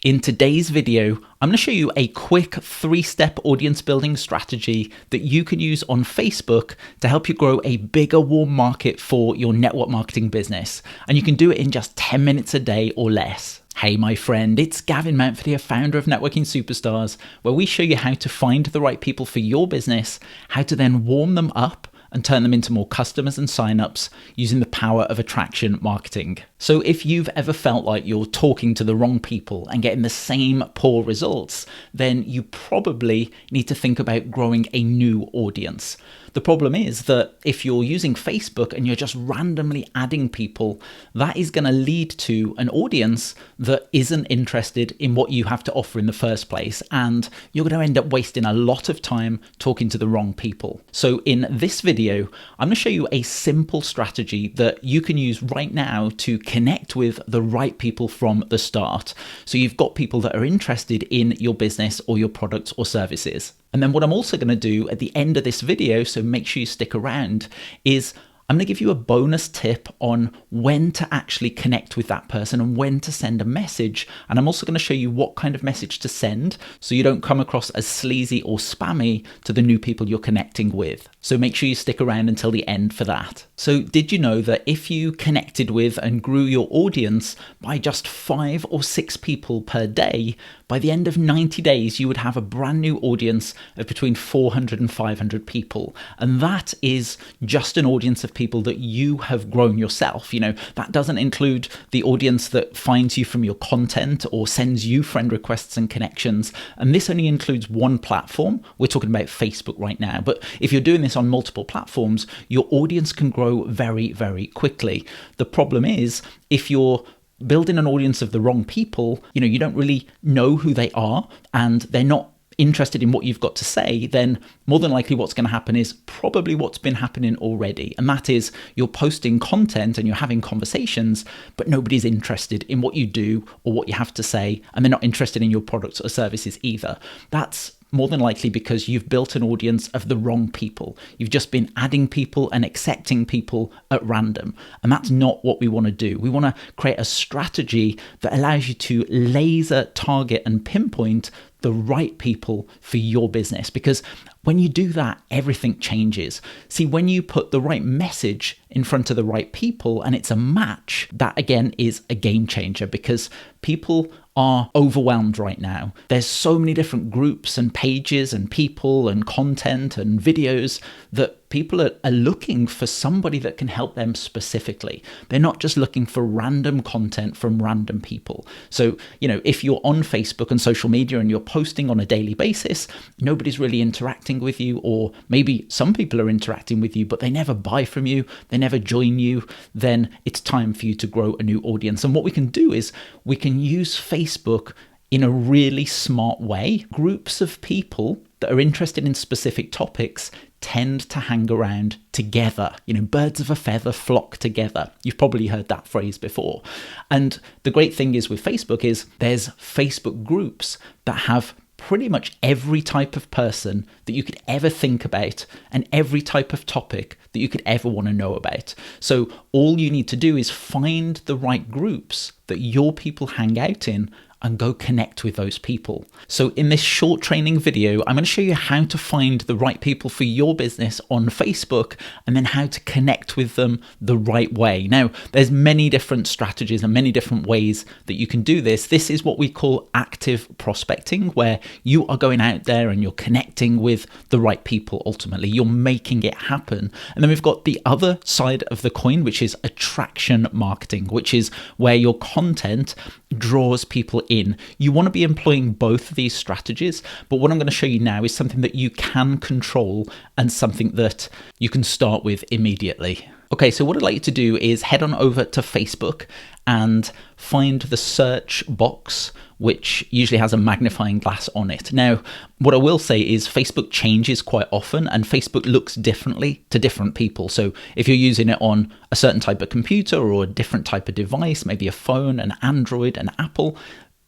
In today's video, I'm going to show you a quick 3-step audience building strategy that you can use on Facebook to help you grow a bigger warm market for your network marketing business. And you can do it in just 10 minutes a day or less. Hey my friend, it's Gavin Mountford here, founder of Networking Superstars, where we show you how to find the right people for your business, how to then warm them up and turn them into more customers and signups using the power of attraction marketing. So if you've ever felt like you're talking to the wrong people and getting the same poor results, then you probably need to think about growing a new audience. The problem is that if you're using Facebook and you're just randomly adding people, that is going to lead to an audience that isn't interested in what you have to offer in the first place. And you're going to end up wasting a lot of time talking to the wrong people. So in this video, I'm going to show you a simple strategy that you can use right now to connect with the right people from the start. So you've got people that are interested in your business or your products or services. And then what I'm also going to do at the end of this video, so make sure you stick around, is I'm going to give you a bonus tip on when to actually connect with that person and when to send a message. And I'm also going to show you what kind of message to send so you don't come across as sleazy or spammy to the new people you're connecting with. So make sure you stick around until the end for that. So did you know that if you connected with and grew your audience by just 5 or 6 people per day, by the end of 90 days, you would have a brand new audience of between 400 and 500 people. And that is just an audience of people that you have grown yourself. You know, that doesn't include the audience that finds you from your content or sends you friend requests and connections. And this only includes one platform. We're talking about Facebook right now. But if you're doing this on multiple platforms, your audience can grow very, very quickly. The problem is if you're building an audience of the wrong people, you don't really know who they are and they're not interested in what you've got to say, then more than likely what's going to happen is probably what's been happening already. And that is you're posting content and you're having conversations, but nobody's interested in what you do or what you have to say. And they're not interested in your products or services either. That's more than likely because you've built an audience of the wrong people. You've just been adding people and accepting people at random. And that's not what we want to do. We want to create a strategy that allows you to laser target and pinpoint the right people for your business. Because when you do that, everything changes. See, when you put the right message in front of the right people and it's a match, that again is a game changer because people are overwhelmed right now. There's so many different groups and pages and people and content and videos that people are looking for somebody that can help them specifically. They're not just looking for random content from random people. So, if you're on Facebook and social media and you're posting on a daily basis, nobody's really interacting with you, or maybe some people are interacting with you, but they never buy from you, they never join you, then it's time for you to grow a new audience. And what we can do is we can use Facebook in a really smart way. Groups of people that are interested in specific topics tend to hang around together. Birds of a feather flock together. You've probably heard that phrase before. And the great thing is with Facebook is there's Facebook groups that have pretty much every type of person that you could ever think about and every type of topic that you could ever want to know about. So all you need to do is find the right groups that your people hang out in and go connect with those people. So in this short training video, I'm going to show you how to find the right people for your business on Facebook and then how to connect with them the right way. Now, there's many different strategies and many different ways that you can do this. This is what we call active prospecting, where you are going out there and you're connecting with the right people. Ultimately, you're making it happen. And then we've got the other side of the coin, which is attraction marketing, which is where your content draws people in. You want to be employing both of these strategies, but what I'm going to show you now is something that you can control and something that you can start with immediately. Okay, so what I'd like you to do is head on over to Facebook and find the search box, which usually has a magnifying glass on it. Now, what I will say is Facebook changes quite often and Facebook looks differently to different people. So if you're using it on a certain type of computer or a different type of device, maybe a phone, an Android, an Apple,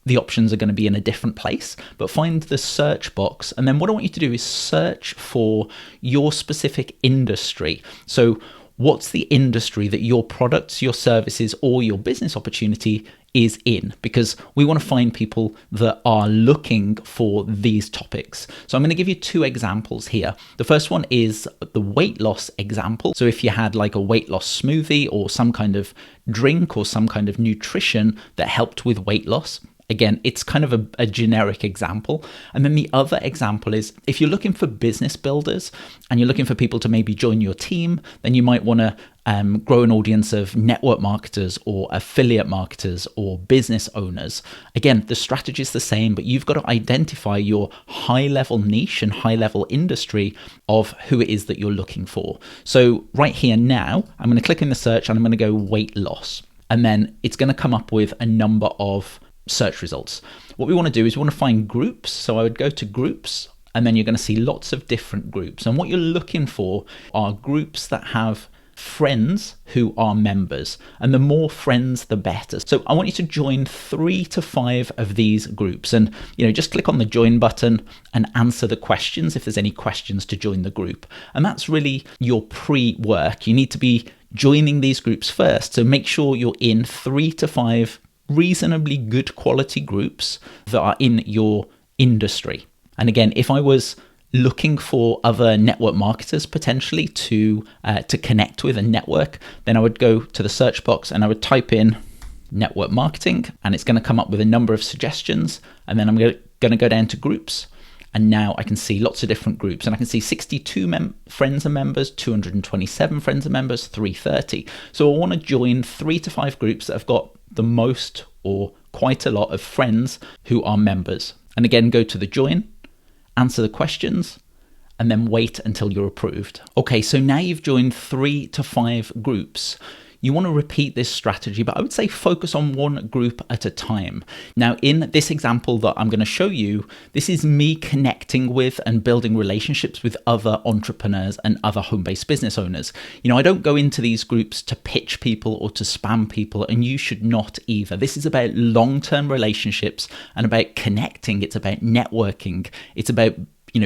the options are going to be in a different place. But find the search box, and then what I want you to do is search for your specific industry. So what's the industry that your products, your services, or your business opportunity is in, because we want to find people that are looking for these topics. So I'm going to give you 2 examples here. The first one is the weight loss example. So if you had like a weight loss smoothie or some kind of drink or some kind of nutrition that helped with weight loss, again, it's kind of a generic example. And then the other example is if you're looking for business builders and you're looking for people to maybe join your team, then you might want to grow an audience of network marketers or affiliate marketers or business owners. Again, the strategy is the same, but you've got to identify your high-level niche and high-level industry of who it is that you're looking for. So right here now, I'm going to click in the search and I'm going to go weight loss. And then it's going to come up with a number of search results. What we want to do is we want to find groups. So I would go to groups, and then you're going to see lots of different groups. And what you're looking for are groups that have friends who are members, and the more friends the better. So I want you to join 3 to 5 of these groups, and just click on the join button and answer the questions if there's any questions to join the group. And that's really your pre-work. You need to be joining these groups first, so make sure you're in 3 to 5 reasonably good quality groups that are in your industry. And again, if I was looking for other network marketers potentially to connect with and network, then I would go to the search box and I would type in network marketing, and it's going to come up with a number of suggestions. And then I'm going to go down to groups, and now I can see lots of different groups, and I can see 62 friends and members, 227 friends and members, 330. So I want to join 3 to 5 groups that have got the most or quite a lot of friends who are members. And again, go to the join, answer the questions, and then wait until you're approved. Okay, so now you've joined 3 to 5 groups. You want to repeat this strategy, but I would say focus on one group at a time. Now, in this example that I'm going to show you, this is me connecting with and building relationships with other entrepreneurs and other home-based business owners. I don't go into these groups to pitch people or to spam people, and you should not either. This is about long-term relationships and about connecting. It's about networking. It's about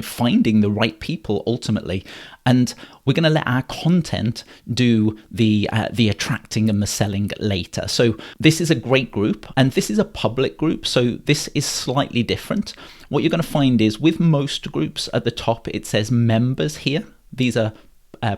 finding the right people ultimately. And we're going to let our content do the attracting and the selling later. So this is a great group, and this is a public group. So this is slightly different. What you're going to find is with most groups at the top, it says members here. These are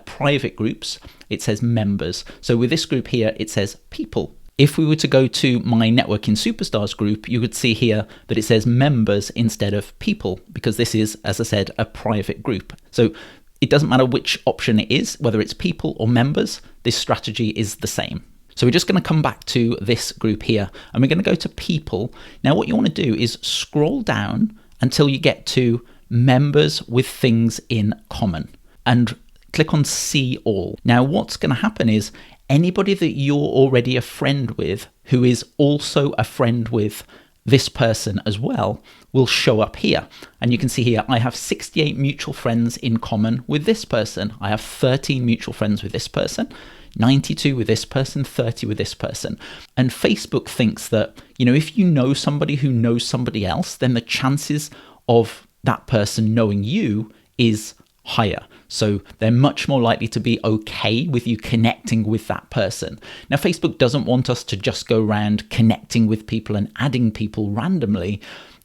private groups. It says members. So with this group here, it says people. If we were to go to my Networking Superstars group, you would see here that it says members instead of people, because this is, as I said, a private group. So it doesn't matter which option it is, whether it's people or members, this strategy is the same. So we're just going to come back to this group here, and we're going to go to people. Now what you want to do is scroll down until you get to members with things in common, and click on see all. Now what's going to happen is anybody that you're already a friend with who is also a friend with this person as well will show up here. And you can see here, I have 68 mutual friends in common with this person. I have 13 mutual friends with this person, 92 with this person, 30 with this person. And Facebook thinks that, if you know somebody who knows somebody else, then the chances of that person knowing you is higher. So they're much more likely to be okay with you connecting with that person. Now, Facebook doesn't want us to just go around connecting with people and adding people randomly.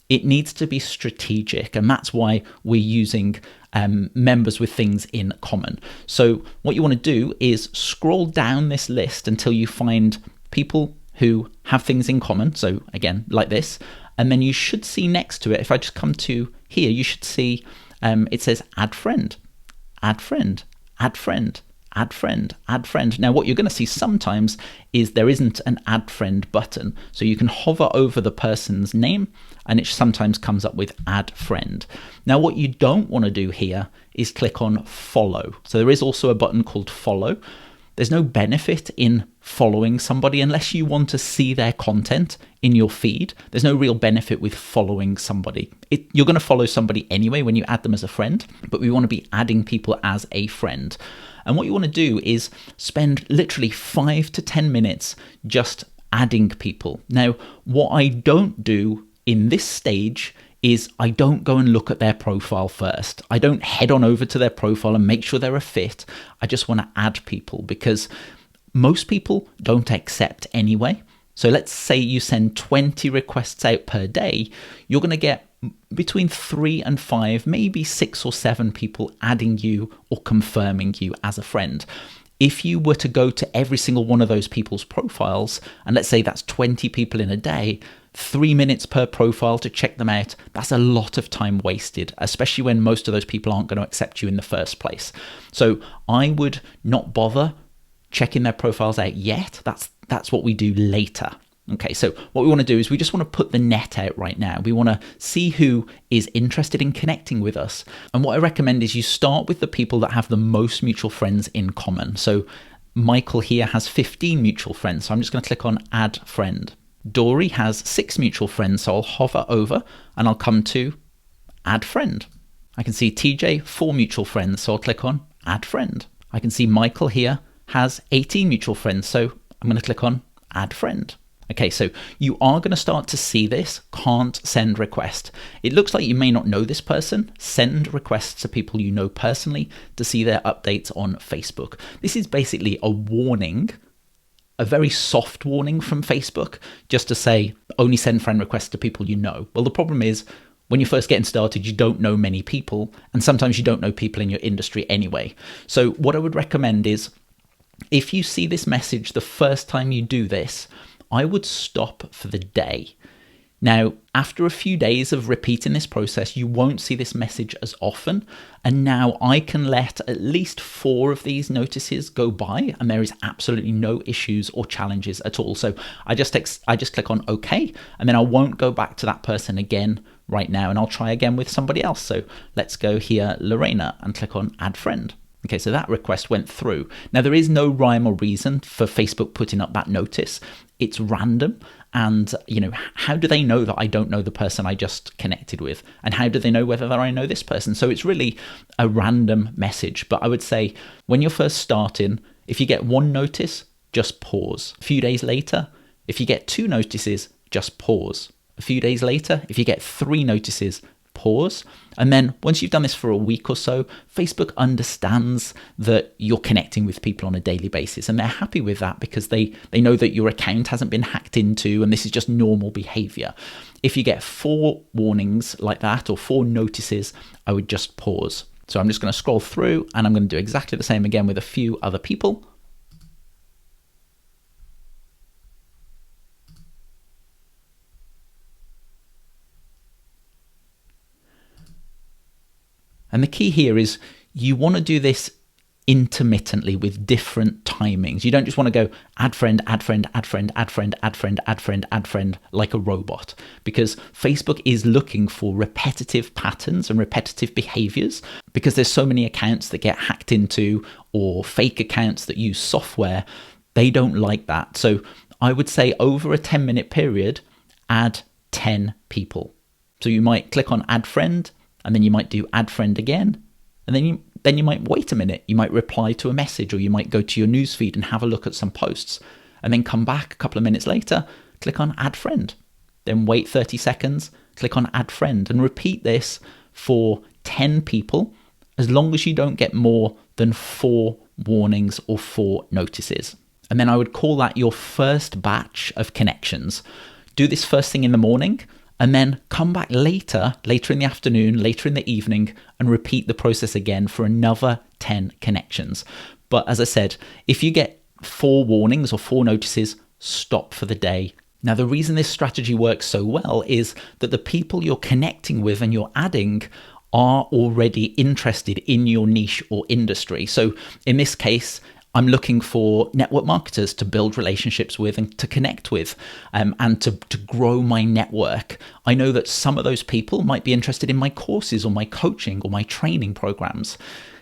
It needs to be strategic, and that's why we're using members with things in common. So what you want to do is scroll down this list until you find people who have things in common. So again, like this, and then you should see next to it, if I just come to here, you should see it says add friend, add friend, add friend, add friend, add friend. Now what you're going to see sometimes is there isn't an add friend button. So you can hover over the person's name and it sometimes comes up with add friend. Now what you don't want to do here is click on follow. So there is also a button called follow. There's no benefit in following somebody unless you want to see their content in your feed. There's no real benefit with following somebody. You're going to follow somebody anyway when you add them as a friend, but we want to be adding people as a friend. And what you want to do is spend literally 5 to 10 minutes just adding people. Now, what I don't do in this stage is I don't go and look at their profile first. I don't head on over to their profile and make sure they're a fit. I just want to add people because most people don't accept anyway. So let's say you send 20 requests out per day, you're going to get between 3 and 5, maybe 6 or 7 people adding you or confirming you as a friend. If you were to go to every single one of those people's profiles, and let's say that's 20 people in a day, 3 minutes per profile to check them out, that's a lot of time wasted, especially when most of those people aren't going to accept you in the first place. So I would not bother checking their profiles out yet. That's what we do later. Okay, so what we want to do is we just want to put the net out right now. We want to see who is interested in connecting with us. And what I recommend is you start with the people that have the most mutual friends in common. So Michael here has 15 mutual friends. So I'm just going to click on add friend. Dory has 6 mutual friends. So I'll hover over and I'll come to add friend. I can see TJ, 4 mutual friends. So I'll click on add friend. I can see Michael here has 18 mutual friends. So I'm going to click on add friend. Okay, so you are going to start to see this can't send request. It looks like you may not know this person. Send requests to people you know personally to see their updates on Facebook. This is basically a warning, a very soft warning from Facebook, just to say only send friend requests to people you know. Well, the problem is when you're first getting started, you don't know many people, and sometimes you don't know people in your industry anyway. So what I would recommend is if you see this message the first time you do this, I would stop for the day. Now, after a few days of repeating this process, you won't see this message as often. And now I can let at least 4 of these notices go by and there is absolutely no issues or challenges at all. So I just click on OK, and then I won't go back to that person again right now. And I'll try again with somebody else. So let's go here, Lorena, and click on add friend. Okay, so that request went through. Now, there is no rhyme or reason for Facebook putting up that notice. It's random. And, how do they know that I don't know the person I just connected with? And how do they know whether I know this person? So it's really a random message. But I would say when you're first starting, if you get 1 notice, just pause. A few days later, if you get 2 notices, just pause. A few days later, if you get 3 notices, pause. And then once you've done this for a week or so, Facebook understands that you're connecting with people on a daily basis, and they're happy with that because they know that your account hasn't been hacked into and this is just normal behavior. If you get 4 warnings like that or 4 notices, I would just pause. So I'm just going to scroll through and I'm going to do exactly the same again with a few other people. And the key here is you want to do this intermittently with different timings. You don't just want to go add friend, add friend, add friend, add friend, add friend, add friend, add friend like a robot, because Facebook is looking for repetitive patterns and repetitive behaviors because there's so many accounts that get hacked into or fake accounts that use software. They don't like that. So I would say over a 10-minute period, add 10 people. So you might click on add friend, and then you might do add friend again. And then you might wait a minute. You might reply to a message, or you might go to your newsfeed and have a look at some posts. And then come back a couple of minutes later, click on add friend. Then wait 30 seconds, click on add friend. And repeat this for 10 people, as long as you don't get more than 4 warnings or 4 notices. And then I would call that your first batch of connections. Do this first thing in the morning, and then come back later in the afternoon, later in the evening, and repeat the process again for another 10 connections. But as I said, if you get 4 warnings or 4 notices, stop for the day. Now, the reason this strategy works so well is that the people you're connecting with and you're adding are already interested in your niche or industry. So in this case, I'm looking for network marketers to build relationships with and to connect with, and to grow my network. I know that some of those people might be interested in my courses or my coaching or my training programs.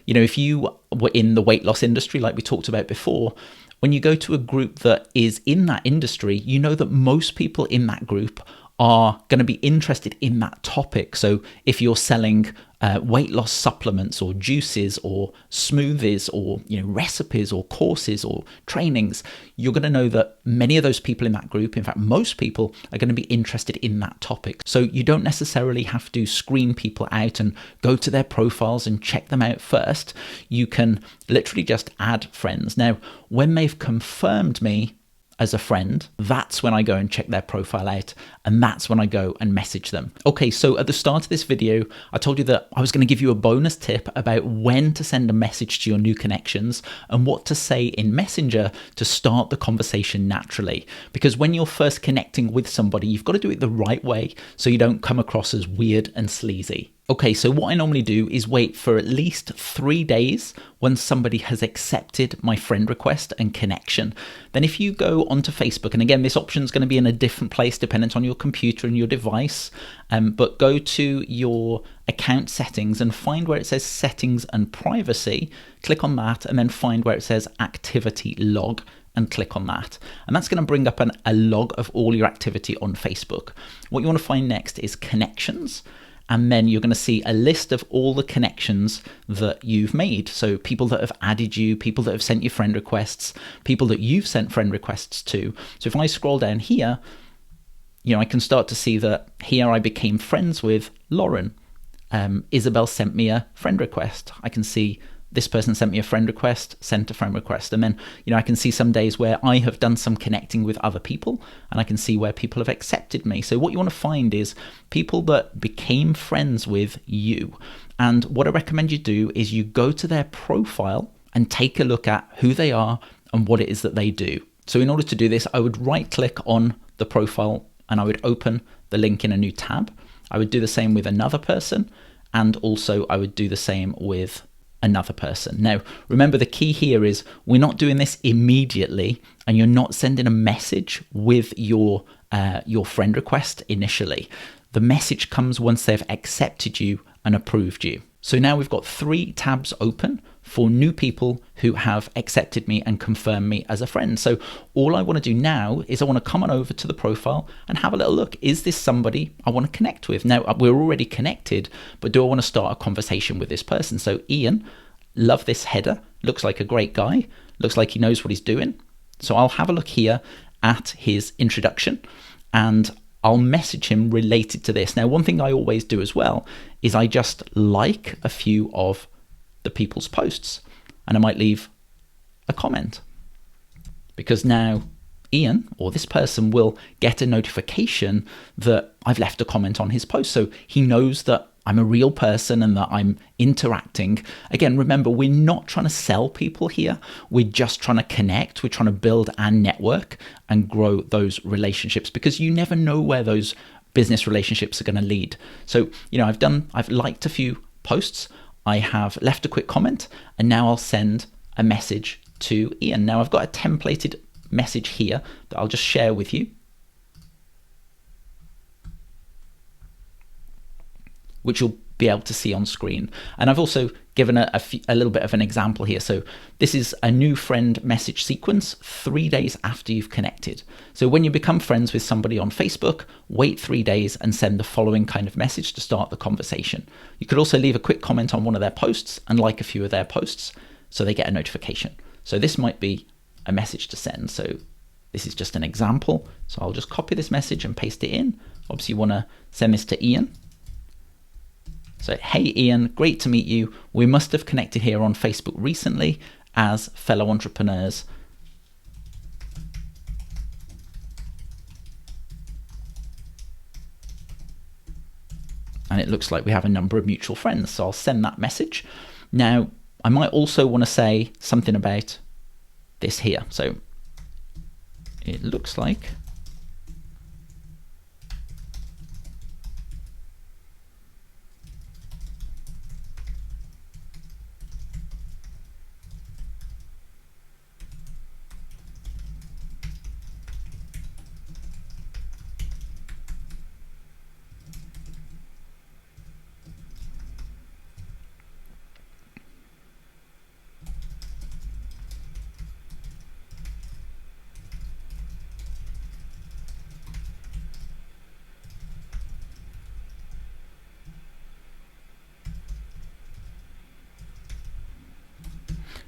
If you were in the weight loss industry, like we talked about before, when you go to a group that is in that industry, you know that most people in that group are going to be interested in that topic. So if you're selling weight loss supplements or juices or smoothies or recipes or courses or trainings, you're going to know that many of those people in that group, in fact most people, are going to be interested in that topic. So you don't necessarily have to screen people out and go to their profiles and check them out first. You can literally just add friends. Now, when they've confirmed me as a friend, that's when I go and check their profile out, and that's when I go and message them. Okay, so at the start of this video, I told you that I was going to give you a bonus tip about when to send a message to your new connections and what to say in Messenger to start the conversation naturally. Because when you're first connecting with somebody, you've got to do it the right way so you don't come across as weird and sleazy. Okay, so what I normally do is wait for at least 3 days when somebody has accepted my friend request and connection. Then if you go onto Facebook, and again, this option is going to be in a different place dependent on your computer and your device, but go to your account settings and find where it says settings and privacy, click on that, and then find where it says activity log, and click on that. And that's going to bring up a log of all your activity on Facebook. What you want to find next is connections. And then you're going to see a list of all the connections that you've made. So people that have added you, people that have sent you friend requests, people that you've sent friend requests to. So if I scroll down here, I can start to see that here I became friends with Lauren. Isabel sent me a friend request. I can see this person sent me a friend request, sent a friend request. And then, I can see some days where I have done some connecting with other people, and I can see where people have accepted me. So what you want to find is people that became friends with you. And what I recommend you do is you go to their profile and take a look at who they are and what it is that they do. So in order to do this, I would right click on the profile and I would open the link in a new tab. I would do the same with another person, and also I would do the same with another person. Now, remember, the key here is we're not doing this immediately, and you're not sending a message with your friend request initially. The message comes once they've accepted you and approved you. So now we've got 3 tabs open for new people who have accepted me and confirmed me as a friend. So all I want to do now is I want to come on over to the profile and have a little look. Is this somebody I want to connect with? Now, we're already connected, but do I want to start a conversation with this person? So Ian, love this header. Looks like a great guy. Looks like he knows what he's doing. So I'll have a look here at his introduction and I'll message him related to this. Now, one thing I always do as well is I just like a few of the people's posts, and I might leave a comment, because now Ian, or this person, will get a notification that I've left a comment on his post. So he knows that I'm a real person and that I'm interacting. Again, remember, we're not trying to sell people here. We're just trying to connect. We're trying to build our network and grow those relationships, because you never know where those business relationships are going to lead. So, I've liked a few posts. I have left a quick comment, and now I'll send a message to Ian. Now I've got a templated message here that I'll just share with you, which you'll be able to see on screen. And I've also given a little bit of an example here. So this is a new friend message sequence 3 days after you've connected. So when you become friends with somebody on Facebook, wait 3 days and send the following kind of message to start the conversation. You could also leave a quick comment on one of their posts and like a few of their posts so they get a notification. So this might be a message to send. So this is just an example. So I'll just copy this message and paste it in. Obviously you want to send this to Ian. So, hey Ian, great to meet you. We must have connected here on Facebook recently as fellow entrepreneurs. And it looks like we have a number of mutual friends. So I'll send that message. Now, I might also want to say something about this here. So it looks like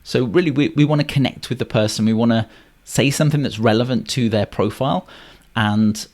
So really, we want to connect with the person. We want to say something that's relevant to their profile and,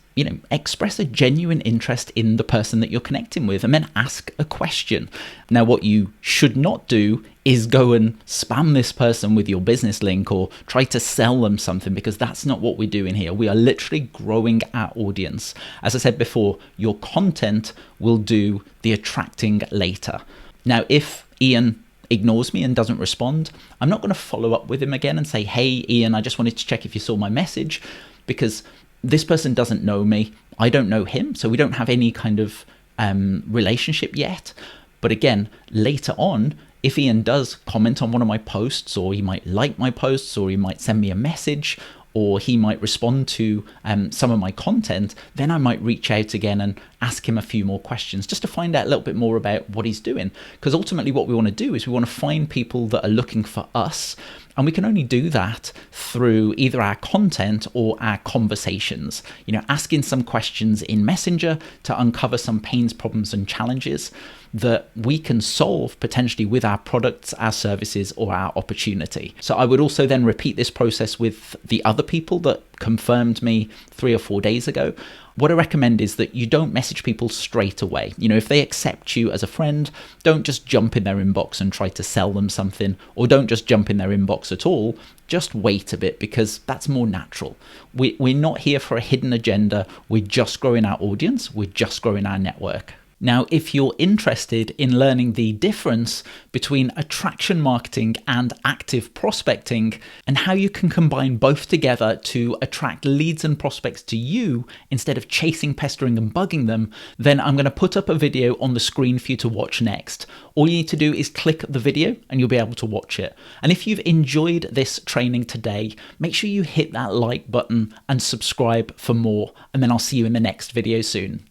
express a genuine interest in the person that you're connecting with, and then ask a question. Now, what you should not do is go and spam this person with your business link or try to sell them something, because that's not what we're doing here. We are literally growing our audience. As I said before, your content will do the attracting later. Now, if Ian ignores me and doesn't respond, I'm not going to follow up with him again and say, hey, Ian, I just wanted to check if you saw my message, because this person doesn't know me. I don't know him. So we don't have any kind of relationship yet. But again, later on, if Ian does comment on one of my posts, or he might like my posts, or he might send me a message, or he might respond to some of my content, then I might reach out again and ask him a few more questions just to find out a little bit more about what he's doing. Because ultimately what we want to do is we want to find people that are looking for us, and we can only do that through either our content or our conversations. Asking some questions in Messenger to uncover some pains, problems, and challenges that we can solve potentially with our products, our services, or our opportunity. So I would also then repeat this process with the other people that confirmed me 3 or 4 days ago. What I recommend is that you don't message people straight away. If they accept you as a friend, don't just jump in their inbox and try to sell them something, or don't just jump in their inbox at all. Just wait a bit, because that's more natural. We're not here for a hidden agenda. We're just growing our audience. We're just growing our network. Now, if you're interested in learning the difference between attraction marketing and active prospecting, and how you can combine both together to attract leads and prospects to you instead of chasing, pestering, and bugging them, then I'm going to put up a video on the screen for you to watch next. All you need to do is click the video and you'll be able to watch it. And if you've enjoyed this training today, make sure you hit that like button and subscribe for more, and then I'll see you in the next video soon.